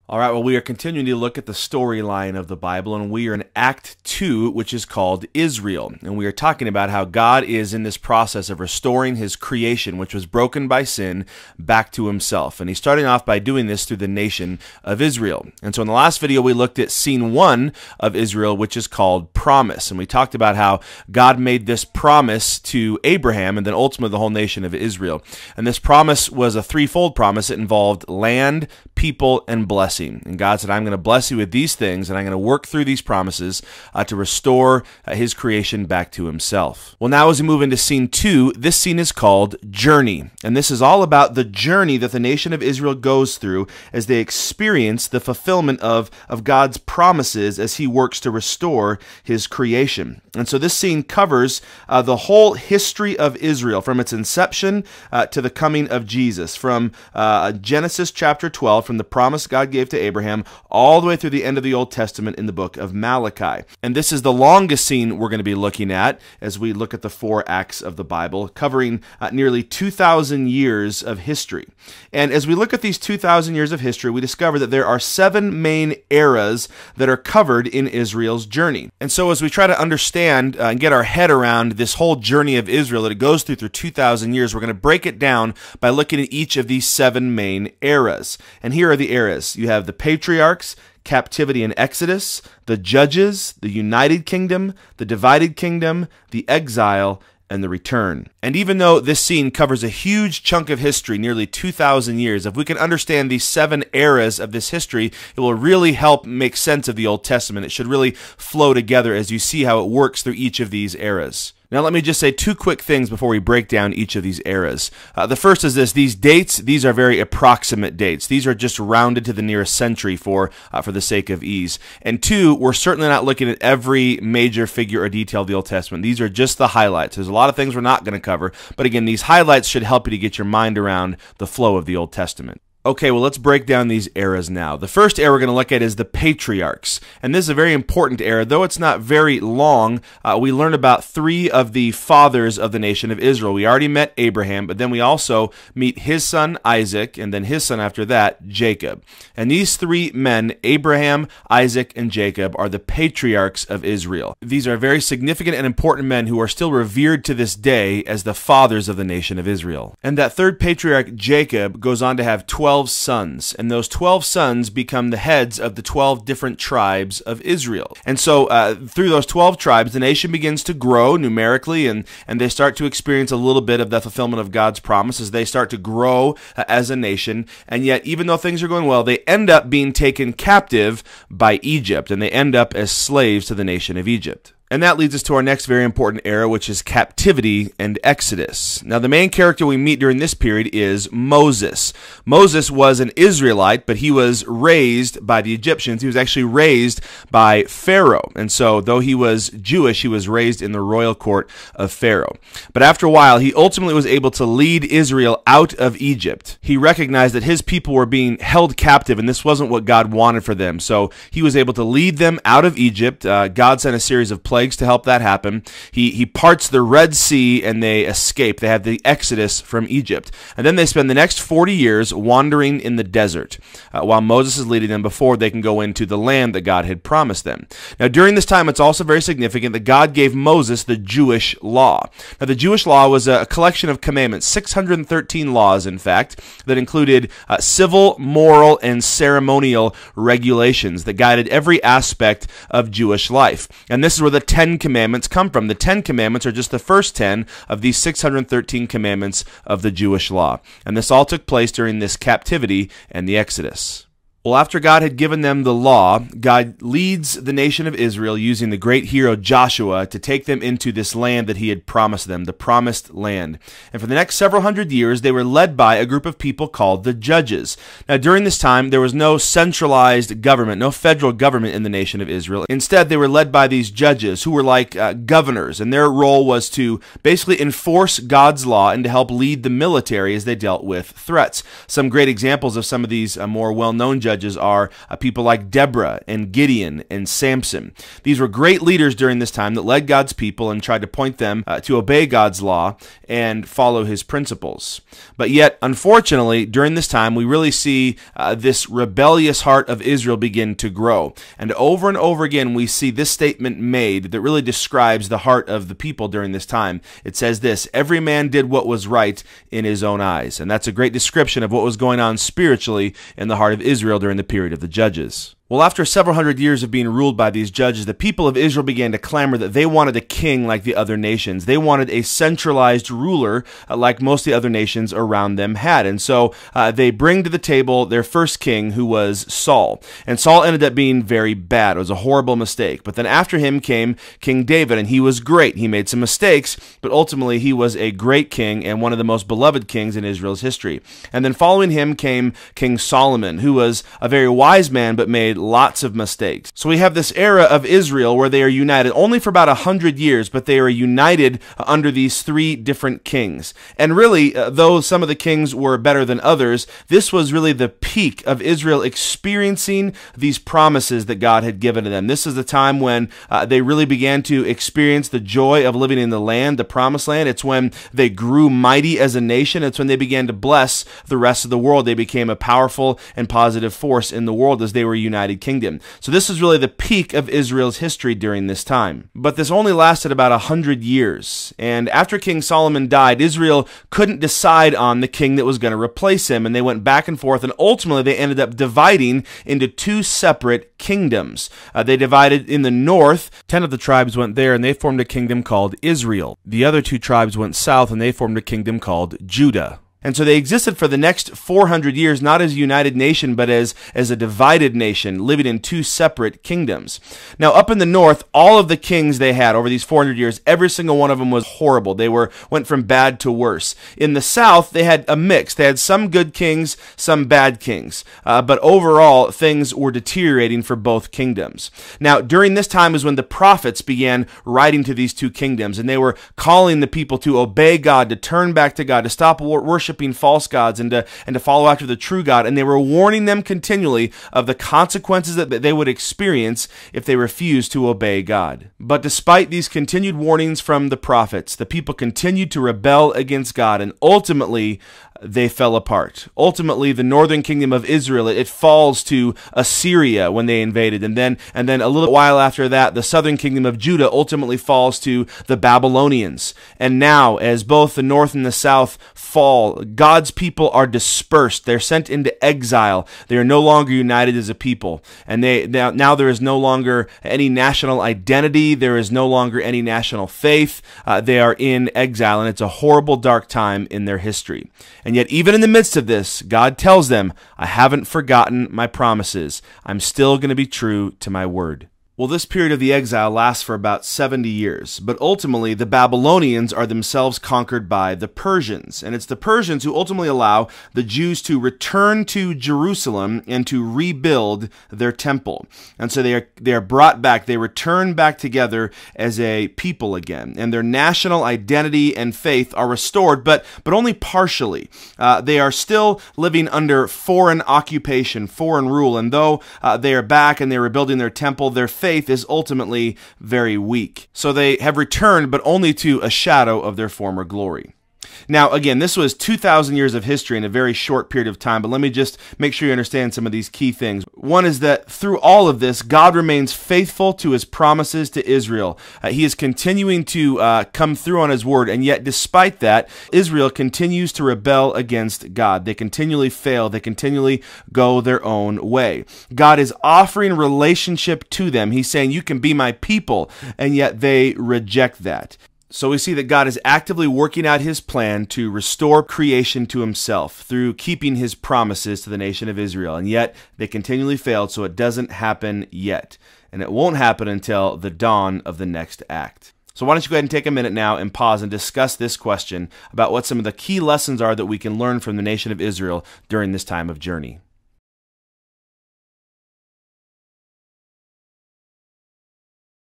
All right, well, we are continuing to look at the storyline of the Bible, and we are in Act 2, which is called Israel. And we are talking about how God is in this process of restoring his creation, which was broken by sin, back to himself. And he's starting off by doing this through the nation of Israel. And so in the last video, we looked at scene 1 of Israel, which is called Promise. And we talked about how God made this promise to Abraham and then ultimately the whole nation of Israel. And this promise was a threefold promise. It involved land, people, and blessing. And God said, I'm going to bless you with these things, and I'm going to work through these promises to restore his creation back to himself. Well, now as we move into scene 2, this scene is called Journey. And this is all about the journey that the nation of Israel goes through as they experience the fulfillment of God's promises as he works to restore his creation. And so this scene covers the whole history of Israel, from its inception to the coming of Jesus, from Genesis chapter 12, from the promise God gave to Abraham, all the way through the end of the Old Testament in the book of Malachi. And this is the longest scene we're going to be looking at as we look at the 4 acts of the Bible, covering nearly 2,000 years of history. And as we look at these 2,000 years of history, we discover that there are 7 main eras that are covered in Israel's journey. And so as we try to understand and get our head around this whole journey of Israel that it goes through 2,000 years, we're going to break it down by looking at each of these 7 main eras. And here are the eras. You have the patriarchs, captivity and exodus, the judges, the united kingdom, the divided kingdom, the exile, and the return. And even though this scene covers a huge chunk of history, nearly 2,000 years, if we can understand these 7 eras of this history, it will really help make sense of the Old Testament. It should really flow together as you see how it works through each of these eras. Now, let me just say 2 quick things before we break down each of these eras. The first is this. These dates, these are very approximate dates. These are just rounded to the nearest century for the sake of ease. And 2, we're certainly not looking at every major figure or detail of the Old Testament. These are just the highlights. There's a lot of things we're not going to cover. But again, these highlights should help you to get your mind around the flow of the Old Testament. Okay, well, let's break down these eras now. The first era we're going to look at is the patriarchs. And this is a very important era. Though it's not very long, we learn about 3 of the fathers of the nation of Israel. We already met Abraham, but then we also meet his son Isaac, and then his son after that, Jacob. And these 3 men, Abraham, Isaac, and Jacob, are the patriarchs of Israel. These are very significant and important men who are still revered to this day as the fathers of the nation of Israel. And that third patriarch, Jacob, goes on to have 12 sons, and those 12 sons become the heads of the 12 different tribes of Israel. And so through those 12 tribes, the nation begins to grow numerically, and they start to experience a little bit of the fulfillment of God's promises. They start to grow as a nation, and yet even though things are going well, they end up being taken captive by Egypt, and they end up as slaves to the nation of Egypt. And that leads us to our next very important era, which is captivity and exodus. Now, the main character we meet during this period is Moses. Moses was an Israelite, but he was raised by the Egyptians. He was actually raised by Pharaoh. And so, though he was Jewish, he was raised in the royal court of Pharaoh. But after a while, he ultimately was able to lead Israel out of Egypt. He recognized that his people were being held captive, and this wasn't what God wanted for them. So, he was able to lead them out of Egypt. God sent a series of plagues to help that happen. He parts the Red Sea and they escape. They have the exodus from Egypt. And then they spend the next 40 years wandering in the desert while Moses is leading them before they can go into the land that God had promised them. Now, during this time, it's also very significant that God gave Moses the Jewish law. Now, the Jewish law was a collection of commandments, 613 laws, in fact, that included civil, moral, and ceremonial regulations that guided every aspect of Jewish life. And this is where the 10 Commandments come from. The 10 Commandments are just the first 10 of these 613 commandments of the Jewish law. And this all took place during this captivity and the Exodus. Well, after God had given them the law, God leads the nation of Israel using the great hero Joshua to take them into this land that he had promised them, the promised land. And for the next several hundred years, they were led by a group of people called the judges. Now, during this time, there was no centralized government, no federal government in the nation of Israel. Instead, they were led by these judges who were like governors, and their role was to basically enforce God's law and to help lead the military as they dealt with threats. Some great examples of some of these more well-known judges judges are people like Deborah and Gideon and Samson. These were great leaders during this time that led God's people and tried to point them to obey God's law and follow his principles. But yet, unfortunately, during this time, we really see this rebellious heart of Israel begin to grow. And over again, we see this statement made that really describes the heart of the people during this time. It says this: every man did what was right in his own eyes. And that's a great description of what was going on spiritually in the heart of Israel during the period of the Judges. Well, after several hundred years of being ruled by these judges, the people of Israel began to clamor that they wanted a king like the other nations. They wanted a centralized ruler like most of the other nations around them had. And so they bring to the table their first king, who was Saul. And Saul ended up being very bad. It was a horrible mistake. But then after him came King David, and he was great. He made some mistakes, but ultimately he was a great king and one of the most beloved kings in Israel's history. And then following him came King Solomon, who was a very wise man but made lots of mistakes. So we have this era of Israel where they are united only for about 100 years, but they are united under these three different kings. And really, though some of the kings were better than others, this was really the peak of Israel experiencing these promises that God had given to them. This is the time when they really began to experience the joy of living in the land, the promised land. It's when they grew mighty as a nation. It's when they began to bless the rest of the world. They became a powerful and positive force in the world as they were united kingdom. So this is really the peak of Israel's history during this time. But this only lasted about 100 years. And after King Solomon died, Israel couldn't decide on the king that was going to replace him. And they went back and forth. And ultimately, they ended up dividing into two separate kingdoms. They divided in the north. 10 of the tribes went there, and they formed a kingdom called Israel. The other 2 tribes went south, and they formed a kingdom called Judah. And so they existed for the next 400 years, not as a united nation, but as a divided nation, living in 2 separate kingdoms. Now, up in the north, all of the kings they had over these 400 years, every single one of them was horrible. They went from bad to worse. In the south, they had a mix. They had some good kings, some bad kings. But overall, things were deteriorating for both kingdoms. Now, during this time is when the prophets began writing to these 2 kingdoms, and they were calling the people to obey God, to turn back to God, to stop worshiping false gods and to follow after the true God. And they were warning them continually of the consequences that they would experience if they refused to obey God. But despite these continued warnings from the prophets, the people continued to rebel against God, and ultimately they fell apart. Ultimately, the northern kingdom of Israel, it falls to Assyria when they invaded. And then a little while after that, the southern kingdom of Judah ultimately falls to the Babylonians. And now, as both the north and the south fall, God's people are dispersed. They're sent into exile. They are no longer united as a people. And now there is no longer any national identity. There is no longer any national faith. They are in exile, and it's a horrible, dark time in their history. And yet, even in the midst of this, God tells them, I haven't forgotten my promises. I'm still going to be true to my word. Well, this period of the exile lasts for about 70 years, but ultimately the Babylonians are themselves conquered by the Persians, and it's the Persians who ultimately allow the Jews to return to Jerusalem and to rebuild their temple. And so they are brought back, they return back together as a people again, and their national identity and faith are restored, but only partially. They are still living under foreign occupation, foreign rule, and though they are back and they're rebuilding their temple, their faith is ultimately very weak. So they have returned, but only to a shadow of their former glory. Now, again, this was 2,000 years of history in a very short period of time, but let me just make sure you understand some of these key things. One is that through all of this, God remains faithful to his promises to Israel. He is continuing to come through on his word, and yet despite that, Israel continues to rebel against God. They continually fail. They continually go their own way. God is offering relationship to them. He's saying, you can be my people, and yet they reject that. So we see that God is actively working out his plan to restore creation to himself through keeping his promises to the nation of Israel. And yet they continually failed, so it doesn't happen yet. And it won't happen until the dawn of the next act. So why don't you go ahead and take a minute now and pause and discuss this question about what some of the key lessons are that we can learn from the nation of Israel during this time of journey.